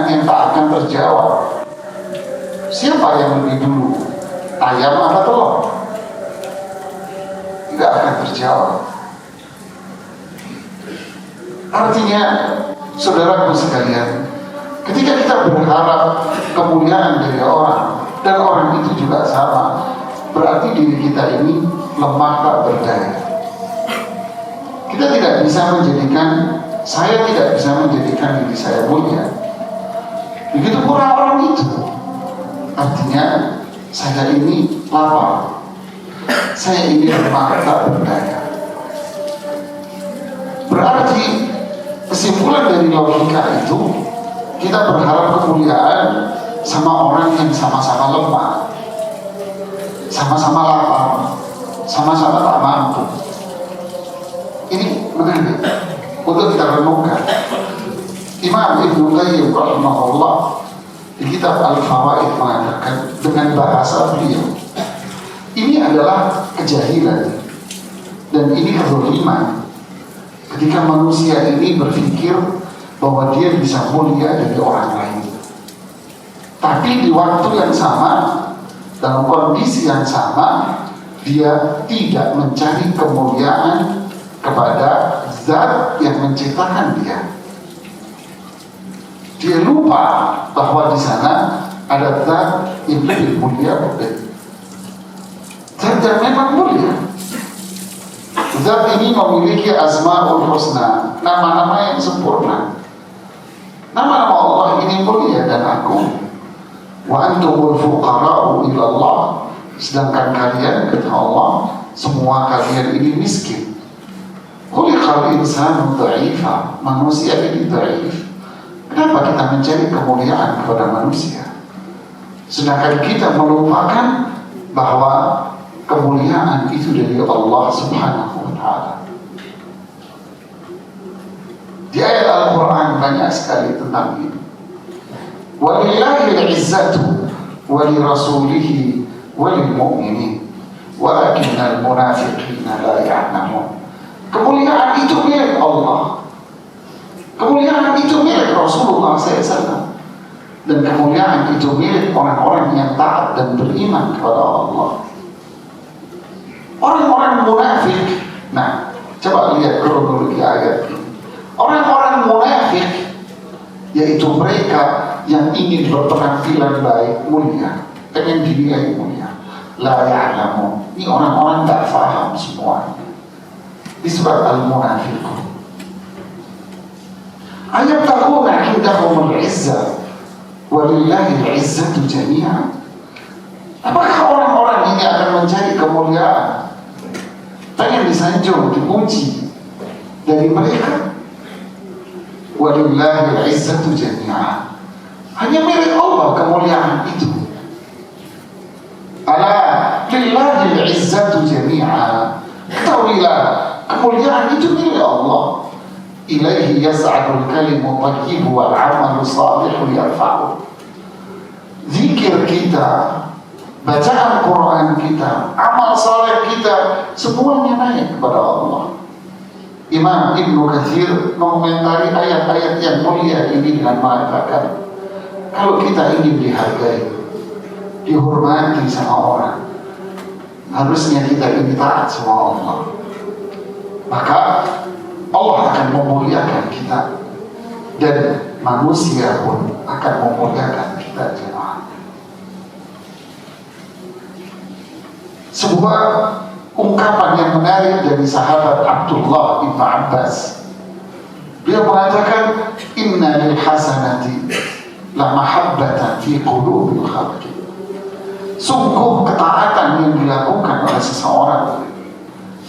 yang tak akan terjawab. Siapa yang lebih dulu, ayam atau telur? Tidak akan terjawab. Artinya, saudaraku sekalian, ketika kita berharap kemuliaan dari orang dan orang itu juga sama, berarti diri kita ini lemah tak berdaya. Kita tidak bisa menjadikan, saya tidak bisa menjadikan diri saya mulia. Begitu pula orang itu. Artinya saya ini lapar, saya ini lemah tak berdaya. Berarti kesimpulan dari logika itu, kita berharap kemuliaan sama orang yang sama-sama lemah, sama-sama lapar, sama-sama tak mampu. Ini menarik untuk kita renungkan. Imam Ibnu Qayyim rahimahullah di kitab Al-Fawaid mengatakan dengan bahasa beliau, ini adalah kejahilan dan ini kezaliman ketika manusia ini berpikir bahwa dia bisa mulia dari orang lain, tapi di waktu yang sama, dalam kondisi yang sama, dia tidak mencari kemuliaan kepada zat yang menciptakan dia. Dia lupa bahwa di sana ada zat yang lebih mulia dari zat yang memang mulia. Zat ini memiliki asmaul husna, nama-nama yang sempurna. Nama-nama Allah ini mulia dan agung. Wa antumul fuqara'u ila Allah. Sedangkan kalian, kata Allah, semua kalian ini miskin. Khuliqal insanu dha'ifa. Manusia ini dhaif. Kenapa kita mencari kemuliaan kepada manusia, sedangkan kita melupakan bahwa kemuliaan itu dari Allah Subhanahu wa ta'ala. Di ayat Al-Quran banyak sekali tentang ini. Walillahil izzatu wali rasulihi walil mu'minin walakinnal munafiqina la ya'lamun. Kemuliaan itu milik Allah, kemuliaan itu milik Rasulullah SAW, dan kemuliaan itu milik orang-orang yang taat dan beriman kepada Allah. Orang-orang munafik, nah coba lihat kronologi ayat ini. Orang-orang munafik, yaitu mereka yang ingin berpenampilan baik, mulia, pengen dinilai mulia, la ya'lamun. Ini orang-orang tak faham semuanya. Di surat Al-Munafiqun, ayat takuna indahumul izzah walillahil izzatu jami'an. Apakah orang-orang ini akan mencari kemuliaan, pengen disanjung, dipuji dari mereka? Walillahil izzatu jami'an. Hanya milik Allah kemuliaan itu. Ala lillahil izzatu jami'an. Ketahuilah, kemuliaan itu milik Allah. Ilaihi yas'adul kalimu thayyib wal 'amalu shalihu yarfa'u. Zikir kita, bacaan Quran kita, amal saleh kita, semuanya naik kepada Allah. Imam Ibnu Katsir mengomentari ayat-ayat yang mulia ini dengan mengatakan, kalau kita ingin dihargai, dihormati sama orang, harusnya kita ini taat sama Allah. Maka Allah akan memuliakan kita, dan manusia pun akan memuliakan kita jemaah. Sebuah ungkapan yang menarik dari sahabat Abdullah bin Abbas. Dia mengatakan, inna lil hasanati la mahabbatan fi qulubil khalqi. Sungguh ketaatan yang dilakukan oleh seseorang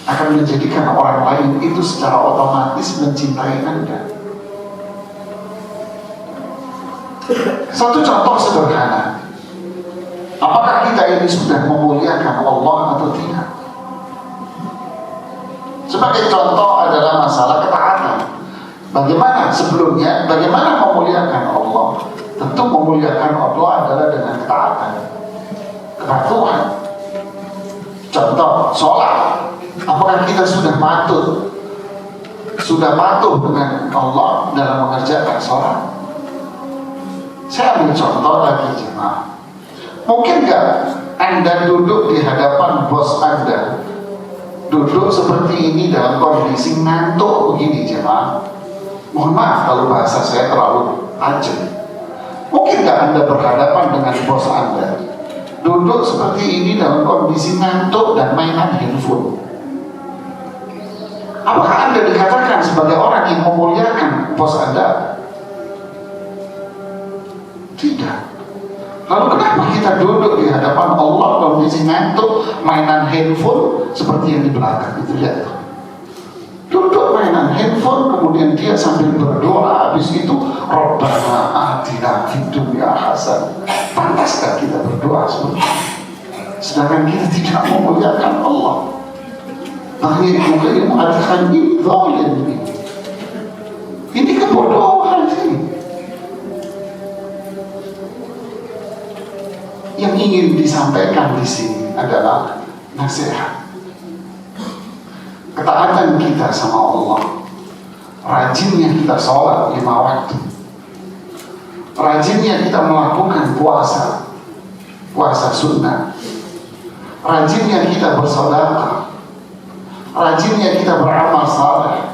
akan menjadikan orang lain itu secara otomatis mencintai Anda. Satu contoh sederhana, apakah kita ini sudah memuliakan Allah atau tidak? Sebagai contoh adalah masalah ketaatan. Bagaimana sebelumnya, bagaimana memuliakan Allah? Tentu memuliakan Allah adalah dengan ketaatan, kepatuhan. Contoh, sholat. Apakah kita sudah patuh dengan Allah dalam mengerjakan sholat? Saya ambil contoh lagi jemaah. Mungkin nggak Anda duduk di hadapan bos Anda, duduk seperti ini dalam kondisi ngantuk begini jemaah? Mohon maaf kalau bahasa saya terlalu tajam. Mungkin nggak Anda berhadapan dengan bos Anda, duduk seperti ini dalam kondisi ngantuk dan mainan handphone? Apakah Anda dikatakan sebagai orang yang memuliakan bos Anda? Tidak. Lalu kenapa kita duduk di hadapan Allah kondisi ngantuk, mainan handphone seperti yang di belakang itu? Lihat, duduk mainan handphone, kemudian dia sambil berdoa, habis itu Rabbana atina fid dunya hasanah. Pantaskah kita berdoa seperti itu? Sedangkan kita tidak memuliakan Allah. Bahkan juga ilmu adhan ini zalim. Ini kebodohan ini. Yang ingin disampaikan di sini adalah nasihat. Ketaatan kita sama Allah, rajinnya kita sholat 5 waktu, rajinnya kita melakukan puasa sunnah, rajinnya kita bersedekah, rajinnya kita beramal saleh,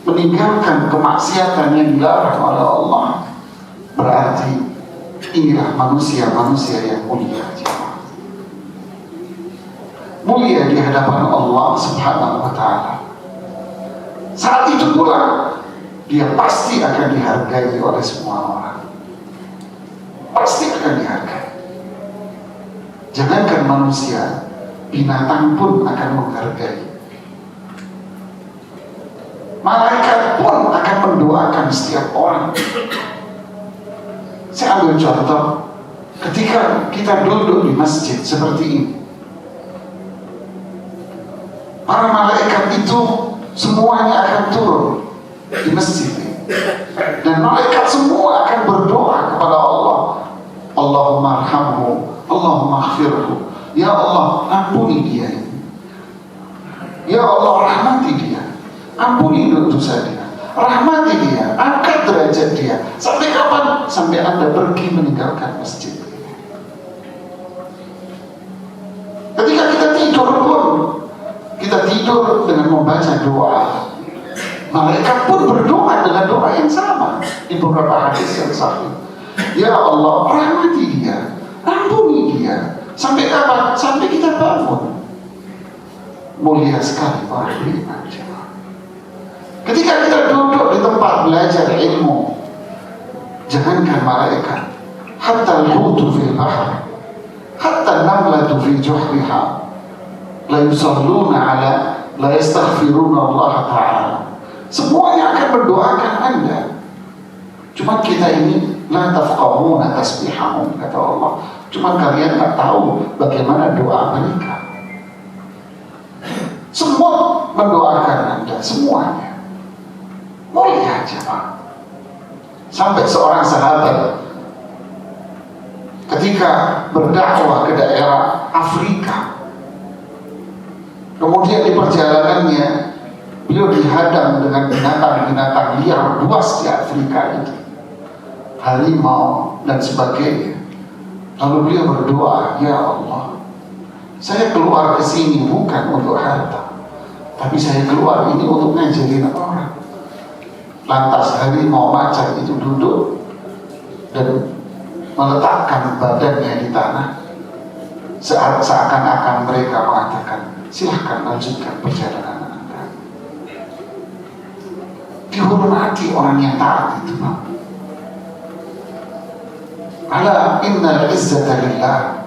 meninggalkan kemaksiatan yang dilarang oleh Allah. Berarti inilah manusia-manusia yang mulia, mulia di hadapan Allah Subhanahu wa ta'ala. Saat itu pula dia pasti akan dihargai oleh semua orang, pasti akan dihargai. Jangankan manusia, binatang pun akan menghargai. Malaikat pun akan mendoakan setiap orang. Saya ambil contoh, ketika kita duduk di masjid seperti ini, para malaikat itu semuanya akan turun di masjid ini, dan malaikat semua akan berdoa kepada Allah. Allahumma arhamhu, Allahumma aghfirhu. Ya Allah, ampuni dia ini. Ya Allah, rahmati dia. Ampuni dosa dia. Rahmati dia, angkat derajat dia. Sampai kapan? Sampai Anda pergi meninggalkan masjid ini. Ketika kita tidur pun, kita tidur dengan membaca doa. Malaikat pun berdoa dengan doa yang sama di beberapa hadis yang sahih. Ya Allah, rahmati dia, ampuni dia. Sampai kapan? Sampai kita bangun. Mulia sekali para beriman. Ketika kita duduk di tempat belajar ilmu, jangankan malaikat, hatta al-hutu fil bahr, hatta an-namlatu fi juhriha, la yusalluna ala, la yastaghfiruna Allah Ta'ala. Semuanya akan mendoakan Anda. Cuma kita ini la tafqahuna tasbihahum, kata Allah. Cuma kalian tak tahu bagaimana doa mereka. Semua mendoakan Anda, semuanya. Mulia jemaah. Sampai seorang sahabat ketika berdakwah ke daerah Afrika, kemudian di perjalanannya beliau dihadang dengan binatang-binatang liar buas di Afrika itu, harimau dan sebagainya. Lalu beliau berdoa, ya Allah, saya keluar ke sini bukan untuk harta, tapi saya keluar ini untuk ngajarin orang. Lantas harimau macan itu duduk dan meletakkan badannya di tanah, seakan-akan mereka mengatakan, silahkan lanjutkan perjalanan Anda. Dihormati orang yang taat itu, Pak. Ala innal izzata lillah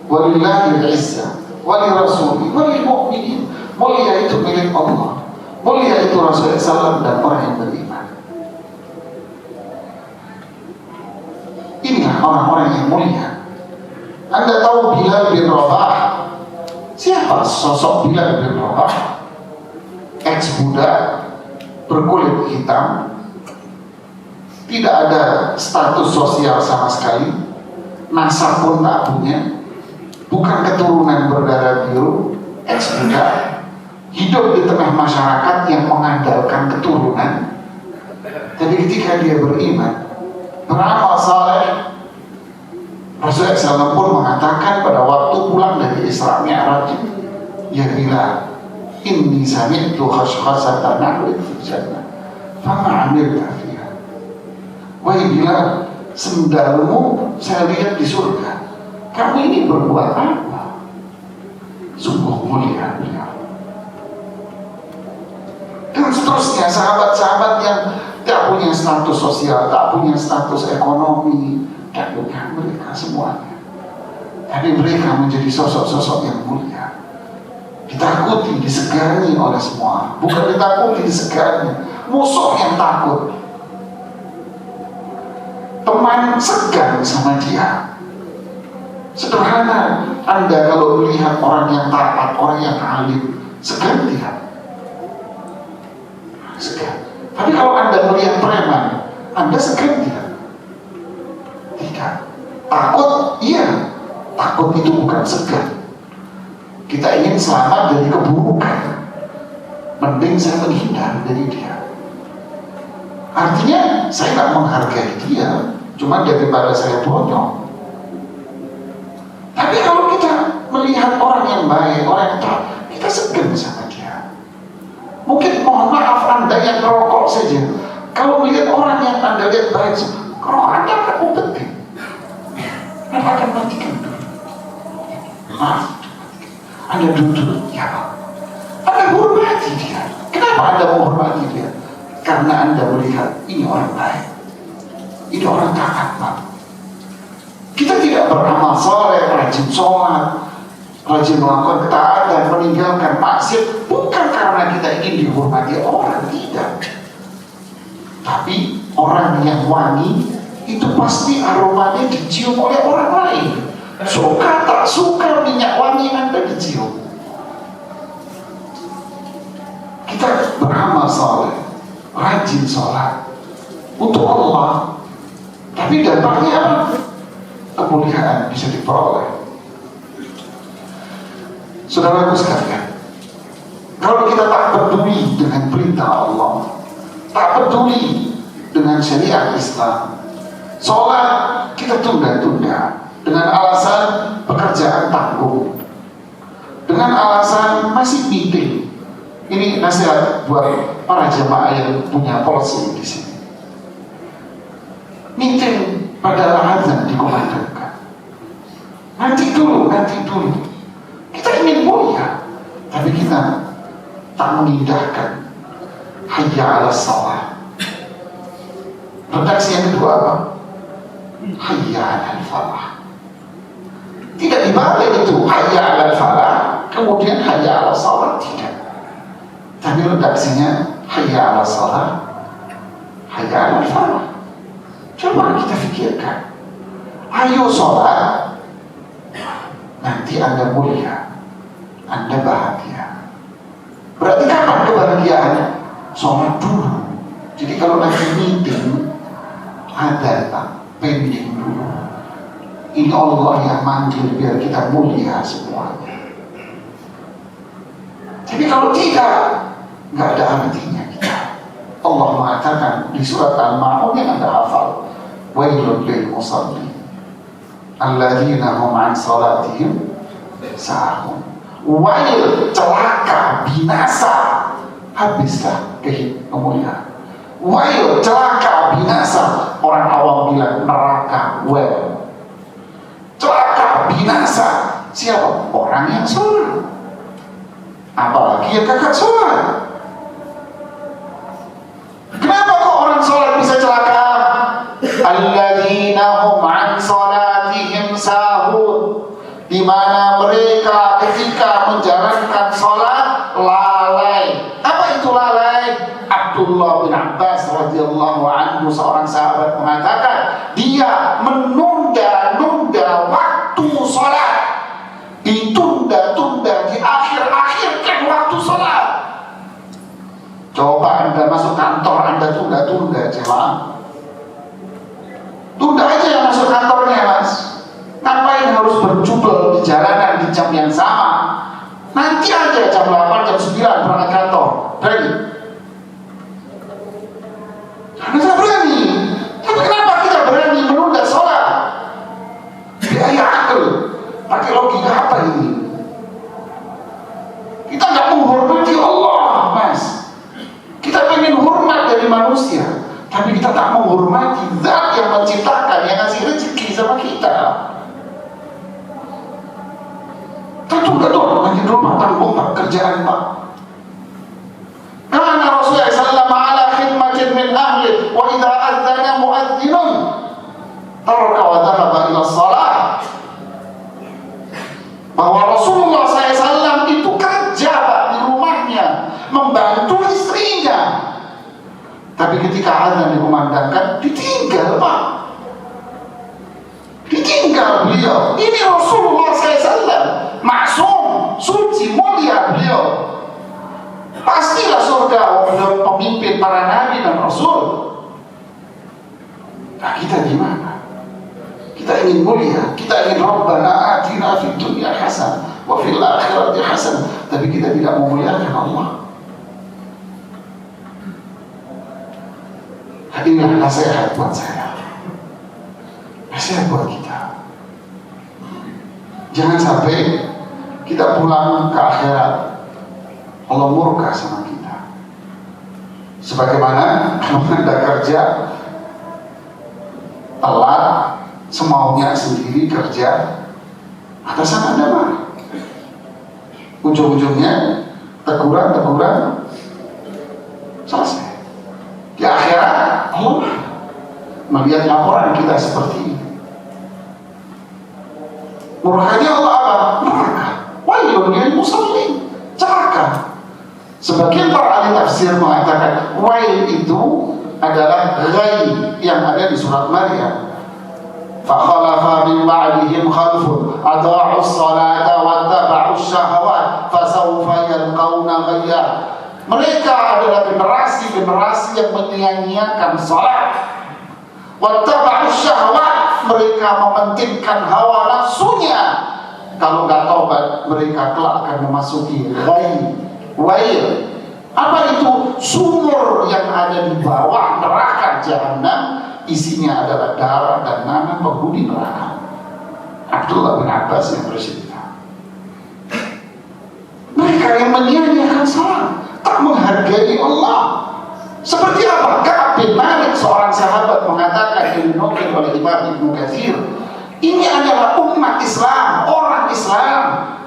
wa lillahi al-izzah wa li rasuli wa lil mu'minin. Mulia itu milik Allah, mulia itu Rasulullah SAW dan orang yang beriman. Inilah orang-orang yang mulia. Anda tahu Bilal bin Rabah? Siapa sosok Bilal bin Rabah? Ex-budak berkulit hitam, tidak ada status sosial sama sekali, nasab pun tak punya, bukan keturunan berdarah biru, ex-budak, hidup di tengah masyarakat yang mengandalkan keturunan. Tapi ketika dia beriman, beramal saleh. Rasulullah SAW pun mengatakan pada waktu pulang dari Isra Mi'raj, ya Bilal, inni sami'tu khashkhashatan nahli fil jannah fama amilta fiha. Wahai Bilal, sendalmu saya lihat di surga, kamu ini berbuat apa? Sungguh mulia beliau. Dan seterusnya sahabat-sahabat yang tak punya status sosial, tak punya status ekonomi, tak punya, mereka semuanya, tapi mereka menjadi sosok-sosok yang mulia, ditakuti, disegani oleh semua. Bukan ditakuti, disegani. Musuh yang takut, teman segan sama dia. Sederhana, Anda kalau melihat orang yang taat, orang yang alim, segan tidak? Segan. Tapi kalau Anda melihat preman, Anda segan tidak? Tidak. Takut, iya. Takut itu bukan segan. Kita ingin selamat dari keburukan, mending saya menghindar dari dia. Artinya saya nggak menghargai dia, cuma daripada saya bonyok. Tapi kalau kita melihat orang yang baik, orang yang taat, kita segan sama dia. Mungkin mohon maaf Anda yang merokok saja, kalau melihat orang yang Anda lihat baik, kalau Anda akan penting, Anda akan matikan dulu. Maaf, Anda duduk, ya, Anda hormati dia. Kenapa Anda menghormati dia? Karena Anda melihat ini orang baik, ini orang taat, Pak. Kita tidak beramal soleh, rajin sholat, rajin melakukan ketaatan, meninggalkan maksiat, bukan karena kita ingin dihormati orang, tidak. Tapi orang yang wangi itu pasti aromanya dicium oleh orang lain. Suka tak suka minyak wangi Anda dicium. Kita beramal soleh, rajin sholat untuk Allah, tapi dampaknya apa? Kemuliaan bisa diperoleh. Saudaraku sekalian, kalau kita tak peduli dengan perintah Allah, tak peduli dengan syariat Islam, sholat kita tunda-tunda dengan alasan pekerjaan tanggung, dengan alasan masih meeting. Ini nasihat buat para jemaah yang punya policy di sini. Meeting pada azan dikumandangkan. Nanti dulu. Kita ingin mulia, tapi kita tak mengindahkan hayya 'alas shalah. Redaksi yang kedua apa? Hayya 'alal falah. Tidak dibalik itu hayya 'alal falah, kemudian hayya 'alas shalah, tidak. Tapi redaksinya hayya 'alas shalah, hayya 'alal falah. Coba kita pikirkan, ayo sholat, nanti Anda mulia, Anda bahagia. Berarti kapan kebahagiaannya? Sholat dulu. Jadi kalau nanti meeting, ada tak pending dulu. Ini Allah yang manggil biar kita mulia semuanya. Jadi kalau tidak, nggak ada artinya kita. Allah mengatakan di surat Al-Ma'un yang Anda hafal, wailul lil musallin alladzina hum an salatihim sahun. Wail, celaka, binasa, habislah kemuliaan. Wail, celaka, binasa, orang awam bilang neraka, well. Celaka, binasa, siapa? Orang yang sholat, apalagi yang kagak sholat. Kenapa kok orang sholat bisa celaka? Alladzina hum an salatihim sahun, di mana mereka ketika menjalankan sholat lalai. Apa itu lalai? Abdullah bin Abbas radhiyallahu anhu, seorang sahabat, mengatakan dia menunda-nunda waktu sholat, ditunda-tunda, diakhir-akhirkan waktu sholat. Coba Anda masuk kantor, Anda tunda-tunda, jemaah. Tunda aja yang masuk kantornya, Mas. Ngapain harus berjubel di jalanan di jam yang sama? Nanti aja jam 8, jam 9 berangkat kantor. Berani? Karena saya berani. Tapi kenapa kita berani? dari manusia, tapi kita tak menghormati zat yang menciptakan, yang ngasih rezeki sama kita. Tentu nanti rumah tanggung Pak, kerjaan Pak. Karena Rasulullah SAW ala khidmatin min ahli, wa idha adzana muadzinun taraka wa dhahaba ila shalah. Bahwa Rasulullah SAW itu kerja Pak di rumahnya, membantu istrinya. Tapi ketika azan dikumandangkan, ditinggal Pak. Ditinggal beliau. Ini Rasulullah SAW, maksum, suci, mulia beliau. Pastilah surga, beliau pemimpin para nabi dan rasul. Nah, kita gimana? Kita ingin mulia, kita ingin Rabbana atina fid dunya hasanah wa fil akhirati hasanah, tapi kita tidak memuliakan Allah. Inilah nasihat buat saya, nasihat buat kita. Jangan sampai kita pulang ke akhirat Allah murka sama kita. Sebagaimana kalau Anda kerja telat, semaunya sendiri kerja, atasan Anda marah. Ujung-ujungnya teguran selesai. Di akhirat Allah melihat laporan kita seperti ini. Murkanya Allah apa? Neraka. Wailun lil musallin, celaka. Sebagian para ahli tafsir mengatakan wail itu adalah ghai yang ada di surat Maryam. Fakhalafa min ba'dihim khalfun adha'u as-salata wattaba'u asy-syahawat fasawfa yalqawna ghayya. Mereka adalah generasi yang menyia-nyiakan salat. Wattaba'u asy-syahawat, mereka mementingkan hawa nafsunya. Kalau nggak taubat, mereka kelak akan memasuki wail. Apa itu? Sumur yang ada di bawah neraka jahanam, isinya adalah darah dan nanah penghuni neraka. Abdullah bin Abbas yang bercerita, mereka yang menyia-nyiakan salat, tak menghargai Allah. Seperti apa? Ka'ab bin Malik, seorang sahabat, mengatakan, dinukil oleh Imam Ibnu Katsir, ini adalah umat Islam, orang Islam.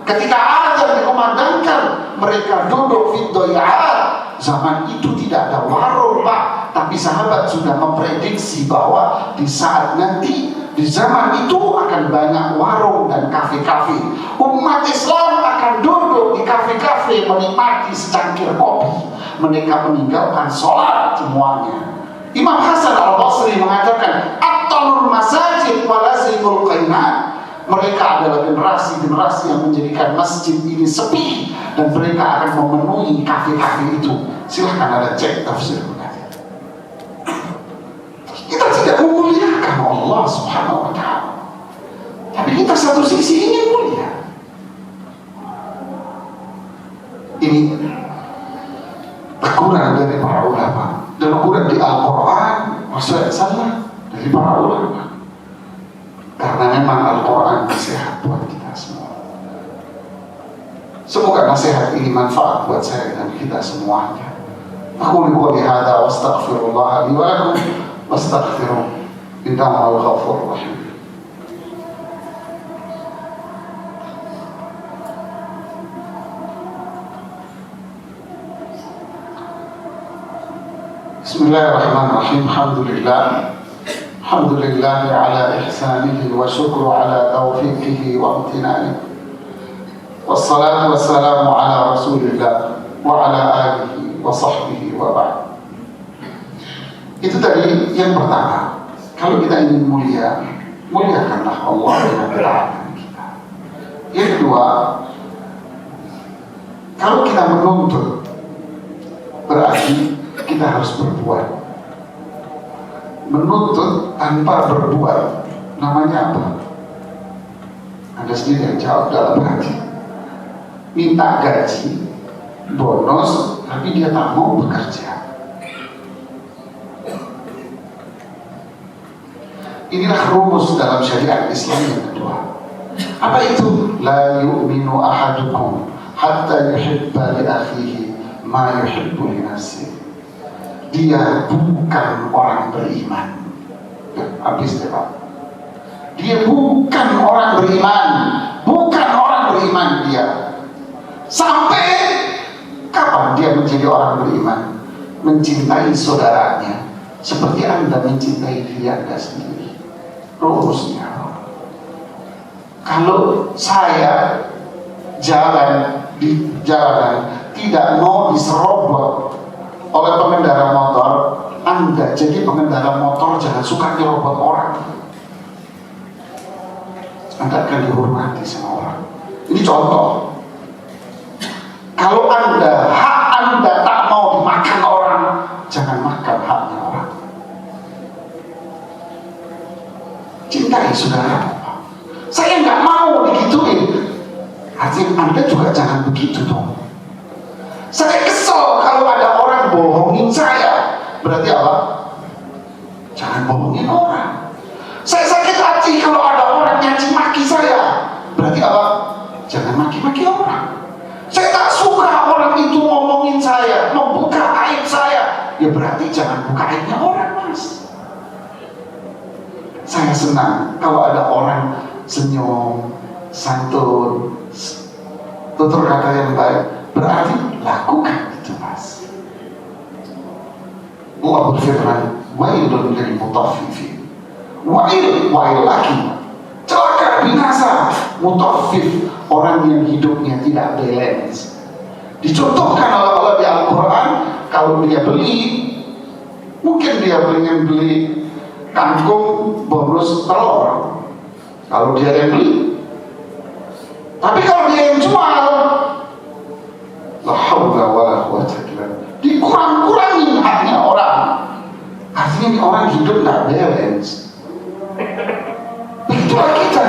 Ketika azan dikumandangkan, mereka duduk fid doya'at. Zaman itu tidak ada warung Pak, tapi sahabat sudah memprediksi bahwa di saat nanti, di zaman itu akan banyak warung dan kafe-kafe. Umat Islam akan duduk di kafe-kafe menikmati secangkir kopi. Mereka meninggalkan sholat semuanya. Imam Hasan al-Basri mengatakan, at-talul masajid walazimul qaimat. Mereka adalah generasi yang menjadikan masjid ini sepi, dan mereka akan memenuhi kafe-kafe itu. Silahkan Anda cek tafsir nanti. Kita tidak memuliakan Allah Subhanahu wa ta'ala, tapi kita satu sisi ingin mulia. Ini teguran dari para ulama, dan teguran di Al-Quran Rasulullah SAW dari para ulama. Karena memang Al-Quran nasihat buat kita semua. Semoga nasihat ini manfaat buat saya dan kita semuanya. Aku qouli hadza wa astaghfirullah li wa lakum wastaghfiruh innahu al-ghafurur rahim. Bismillahirrahmanirrahim. Alhamdulillah ala ihsanihi wa syukru ala taufiqihi wa amtinanihi. Wassalatu wassalamu ala rasulillah wa ala alihi wa sahbihi wa ba'd. Itu tadi yang pertama. Kalau kita ingin mulia, muliakanlah Allah dengan ketaatan kita. Yang kedua, kalau kita menuntut, berarti kita harus berbuat. Menuntut tanpa berbuat namanya apa? Anda sendiri yang jawab dalam hati. Minta gaji, bonus, tapi dia tak mau bekerja. Inilah rumus dalam syariat Islam yang kedua. Apa itu? La yu'minu ahadukum hatta yuhibba li akhihi ma yuhibbu li nafsihi. dia bukan orang beriman. Habis deh Pak. Dia bukan orang beriman, bukan orang beriman dia. Sampai kapan dia menjadi orang beriman? Mencintai saudaranya seperti Anda mencintai diri Anda sendiri. Lurusnya, kalau saya jalan di jalanan tidak mau diserobot oleh pengendara motor, Anda jadi pengendara motor jangan suka nyerobot orang. Anda akan dihormati sama orang. Ini contoh. Kalau hak Anda tak mau dimakan orang, jangan makan haknya orang. Cintai saudara. Saya nggak mau digituin. Artinya Anda juga jangan begitu dong. Saya kesel kalau ada orang bohongin saya. Berarti apa? Jangan bohongin orang. Saya sakit hati kalau ada orang nyaci maki saya. Berarti apa? Jangan maki-maki orang. Saya tak suka orang itu ngomongin saya, membuka aib saya. Ya berarti jangan buka aibnya orang, Mas. Saya senang kalau ada orang senyum, santun, tutur kata yang baik. Berarti lakukan itu, Mas. Allah berfirman, wailun lil mutaffifin. Wail lagi. Celaka, binasa, mutaffif, orang yang hidupnya tidak balance. Dicontohkan oleh Allah di Al-Quran, kalau dia beli, mungkin dia pengen beli kangkung bonus telur. Kalau dia yang beli, tapi kalau dia yang jual, la haula wala quwwata illa billah, dikurang-kurangin haknya orang. Artinya ini orang hidup tidak balance. Begitulah kita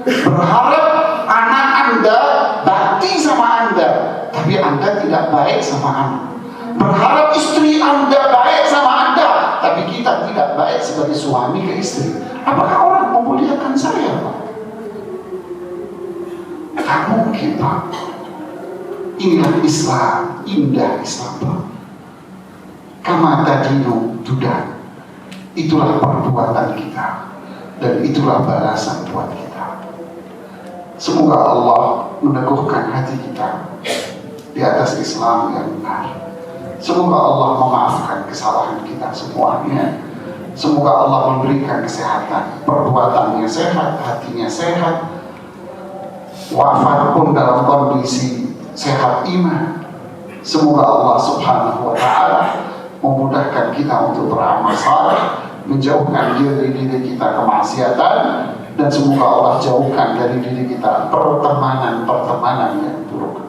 berharap anak Anda bakti sama Anda, tapi Anda tidak baik sama anak. Berharap istri Anda baik sama Anda, tapi kita tidak baik sebagai suami ke istri. Apakah orang memuliakan saya, Pak? Tak mungkin, Pak. Inilah Islam, indah Islam, Pak. Kama tadinu tudan. Itulah perbuatan kita, dan itulah balasan buat kita. Semoga Allah meneguhkan hati kita di atas Islam yang benar. Semoga Allah memaafkan kesalahan kita semuanya. Semoga Allah memberikan kesehatan, perbuatannya sehat, hatinya sehat, wafat pun dalam kondisi sehat iman. Semoga Allah Subhanahu wa Ta'ala memudahkan kita untuk beramal saleh, menjauhkan diri kita kemaksiatan, dan semoga Allah jauhkan dari diri kita pertemanan-pertemanan yang buruk.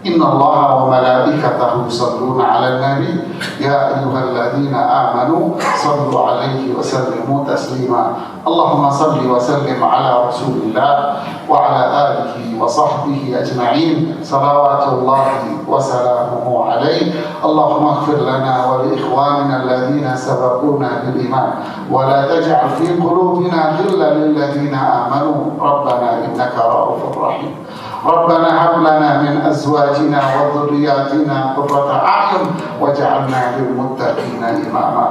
Inna Allah wa malaikatahu yusalluna ala nabi ya ayyuhalladzina amanu sallu alaihi wa sallimu taslima. Allahumma salli wa sallim ala rasulillah wa ala alihi wa sahbihi ajma'in. Salawatullahi wa salamuhu alaihi. Allahumma ighfir lana wa li ikhwanina alladhina sabaquna bil iman wa la taj'al fi qulubina ghillan lil ladzina amanu rabbana innaka ra'ufur rahim. ربنا هب لنا من أزواجنا وذرياتنا قرة أعين واجعلنا للمتقين إماما.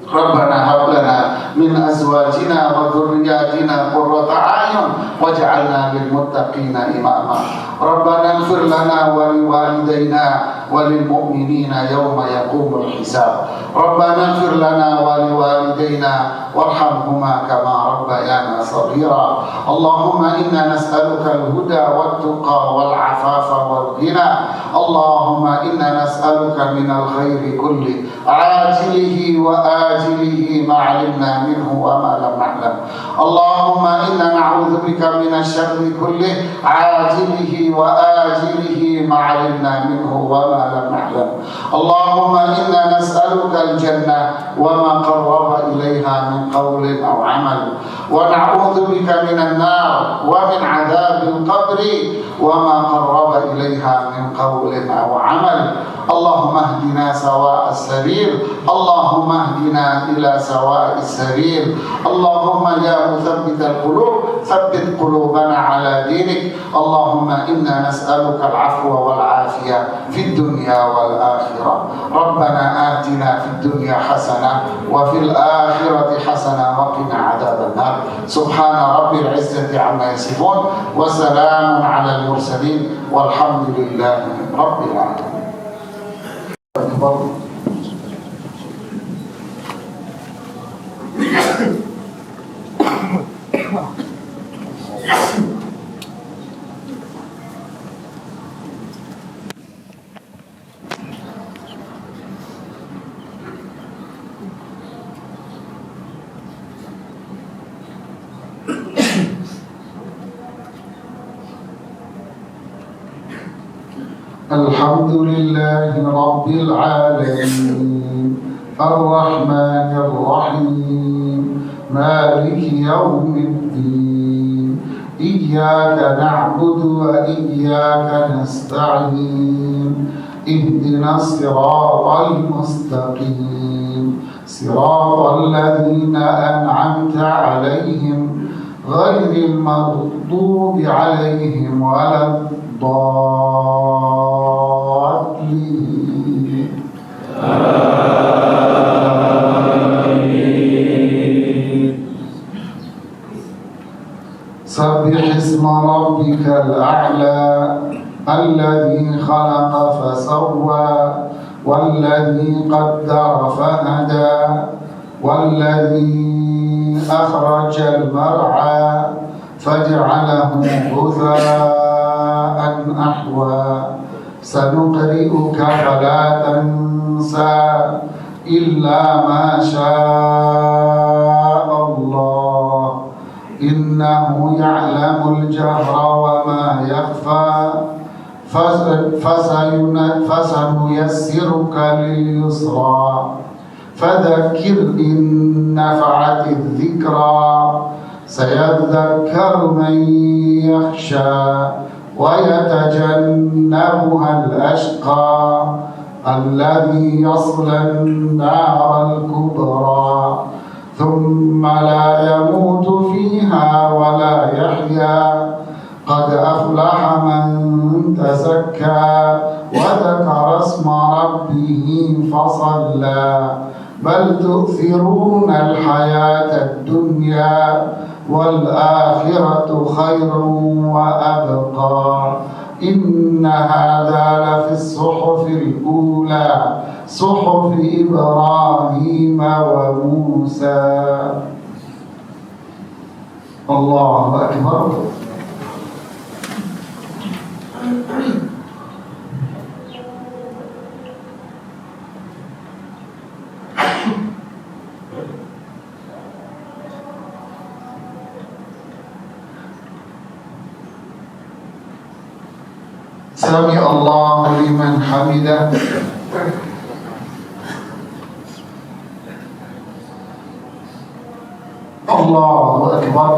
ربنا هب لنا من أزواجنا وذرياتنا قرة أعين واجعلنا للمتقين إماما. ربنا اغفر لنا ولوالدينا وللمؤمنين يوم يقوم الحساب. ربنا اغفر لنا ولوالدينا وارحمهما كما ربيانا صغيرا. اللهم إنا نسألك الهدى والتقى والعفاف والغنى. اللهم إنا نسألك من الخير كله عاجله وآجله ما علمنا منه وما لم نعلم. اللهم إنا نعوذ بك من الشر كله عاجله وآجله ما علمنا منه وما لم نعلم. اللهم إنا نسألك الجنة وما قرب إليها من قول أو عمل، ونعوذ بك من النار ومن عذاب القبر وما قرب إليها من قول أو عمل. اللهم اهدنا سواء السبيل. اللهم اهدنا إلى سواء السبيل. اللهم يا مثبت القلوب ثبت قلوبنا على دينك. اللهم إنا نسألك العفو العفو والعافية في الدنيا والآخرة. ربنا آتنا في الدنيا حسنة وفي الآخرة حسنة وقنا عذاب النار. سبحان رب العزة عما يصفون وسلام على المرسلين والحمد لله رب العالمين. أكبر. الحمد لله رب العالمين الرحمن الرحيم مالك يوم الدين إياك نعبد وإياك نستعين اهدنا الصراط المستقيم صراط الذين أنعمت عليهم غير المغضوب عليهم ولا الضالين. سبح اسم ربك الأعلى الذي خلق فسوى والذي قدر فهدى والذي أخرج المرعى فجعله غثاء أحوى سنقرئك فلا تنسى إلا ما شاء الله إنه يعلم الجهر وما يخفى فسنيسرك لليسرى فذكر إن نفعت الذكرى سيذكر من يخشى ويتجنبها الأشقى الذي يصلى النار الكبرى ثم لا يموت فيها ولا يحيا قد أفلح من تزكى وذكر اسم ربه فصلى بل تؤثرون الحياة الدنيا والآخرة خير وأبقى إن هذا لفي الصحف الأولى صحف إبراهيم وموسى. الله أكبر. سمع الله لمن حمده. الله أكبر.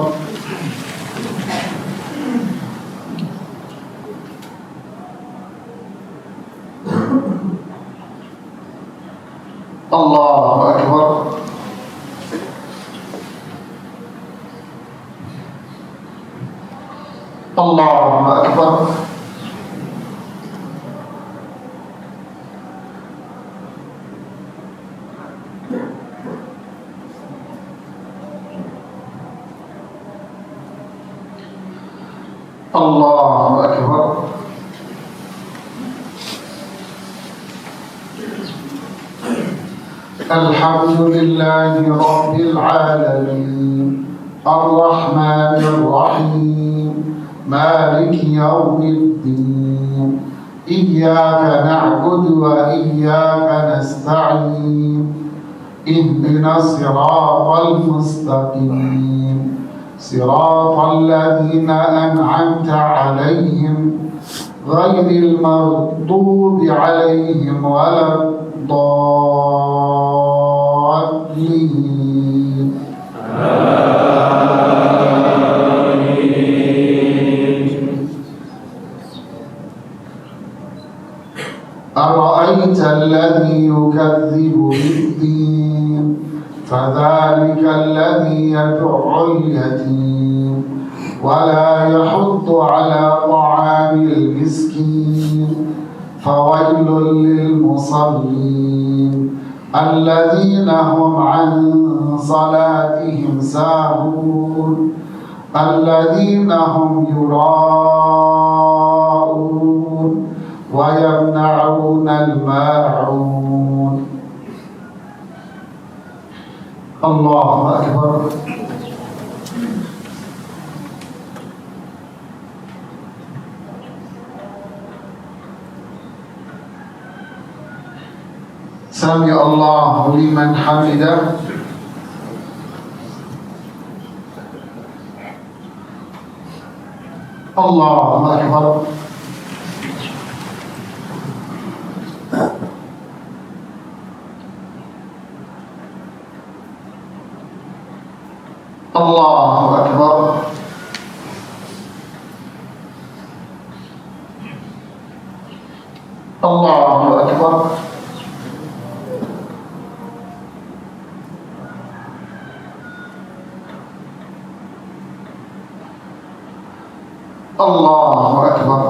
الله أكبر. الله أكبر. الله أكبر. الحمد لله رب العالمين الرحمن الرحيم مالك يوم الدين إياك نعبد وإياك نستعين اهدنا الصراط المستقيم صراط الذين أنعمت عليهم غير المغضوب عليهم ولا الضالين. أرأيت الذي يكذب بالدين فذلك الذي يدع اليتيم ولا يحض على طعام المسكين فويل للمصلين الذين هم عن صلاتهم ساهون الذين هم يراءون ويمنعون الماعون. الله أكبر. سمع الله لمن حمده. الله أكبر. الله أكبر. الله أكبر. الله أكبر.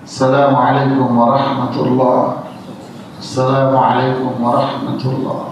السلام عليكم ورحمة الله. السلام عليكم ورحمة الله.